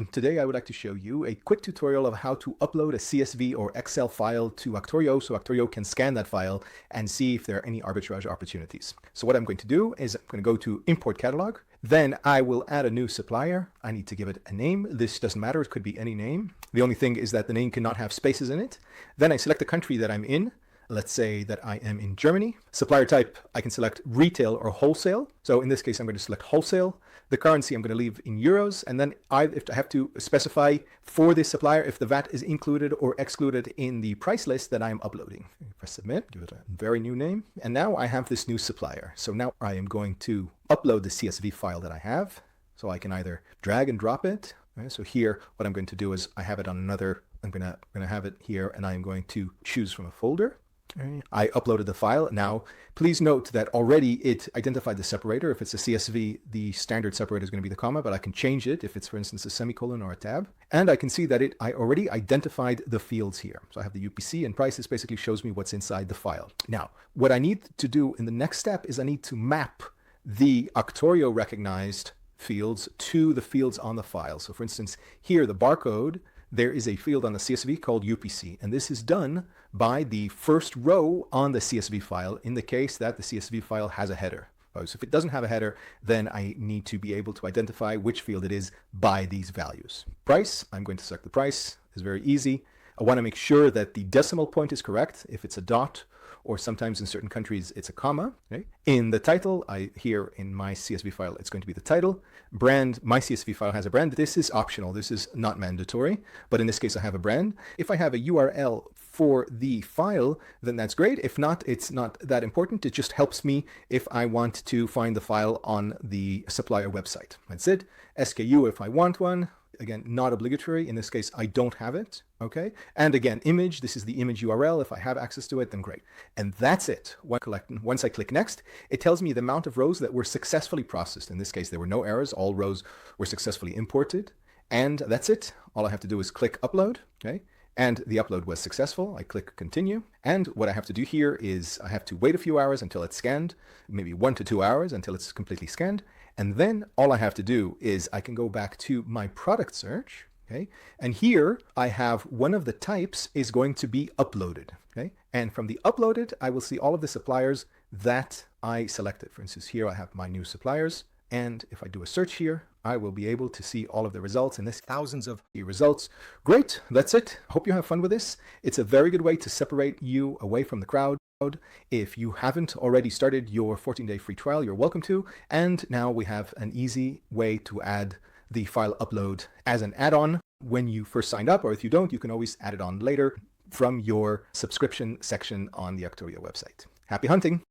Today I would like to show you a quick tutorial of how to upload a CSV or Excel file to Actorio so Actorio can scan that file and see if there are any arbitrage opportunities. So what I'm going to do is I'm going to go to Import Catalog. Then I will add a new supplier. I need to give it a name. This doesn't matter. It could be any name. The only thing is that the name cannot have spaces in it. Then I select the country that I'm in. Let's say that I am in Germany. Supplier type, I can select retail or wholesale. So in this case, I'm going to select wholesale. The currency I'm going to leave in euros. And then if I have to specify for this supplier if the VAT is included or excluded in the price list that I'm uploading. Press submit, give it a very new name. And now I have this new supplier. So now I am going to upload the CSV file that I have. So I can either drag and drop it. Right? So here, what I'm going to do is I have it on another, I'm going to have it here and I'm going to choose from a folder. I uploaded the file. Now, please note that already it identified the separator. If it's a CSV, the standard separator is going to be the comma, but I can change it if it's, for instance, a semicolon or a tab. And I can see that I already identified the fields here. So I have the UPC and prices basically shows me what's inside the file. Now, what I need to do in the next step is I need to map the Actorio recognized fields to the fields on the file. So for instance, here, the barcode, there is a field on the CSV called UPC, and this is done by the first row on the CSV file in the case that the CSV file has a header. So if it doesn't have a header, then I need to be able to identify which field it is by these values. Price, I'm going to select the price. It's very easy. I want to make sure that the decimal point is correct. If it's a dot, or sometimes in certain countries it's a comma. Okay? In the title, here in my CSV file, it's going to be the title. Brand, my CSV file has a brand. This is optional. This is not mandatory. But in this case, I have a brand. If I have a URL for the file, then that's great. If not, it's not that important. It just helps me if I want to find the file on the supplier website. That's it. SKU if I want one. Again, not obligatory. In this case, I don't have it. Okay. And again, image, this is the image URL. If I have access to it, then great. And that's it. Once I click next, it tells me the amount of rows that were successfully processed. In this case, there were no errors. All rows were successfully imported. And that's it. All I have to do is click upload. Okay. And the upload was successful. I click continue. And what I have to do here is I have to wait a few hours until it's scanned, maybe 1 to 2 hours until it's completely scanned. And then all I have to do is I can go back to my product search. Okay. And here I have one of the types is going to be uploaded. Okay. And from the uploaded, I will see all of the suppliers that I selected. For instance, here I have my new suppliers. And if I do a search here, I will be able to see all of the results, and this thousands of results. Great, that's it. Hope you have fun with this. It's a very good way to separate you away from the crowd. If you haven't already started your 14-day free trial, you're welcome to. And now we have an easy way to add the file upload as an add-on when you first signed up, or if you don't, you can always add it on later from your subscription section on the Actorio website. Happy hunting!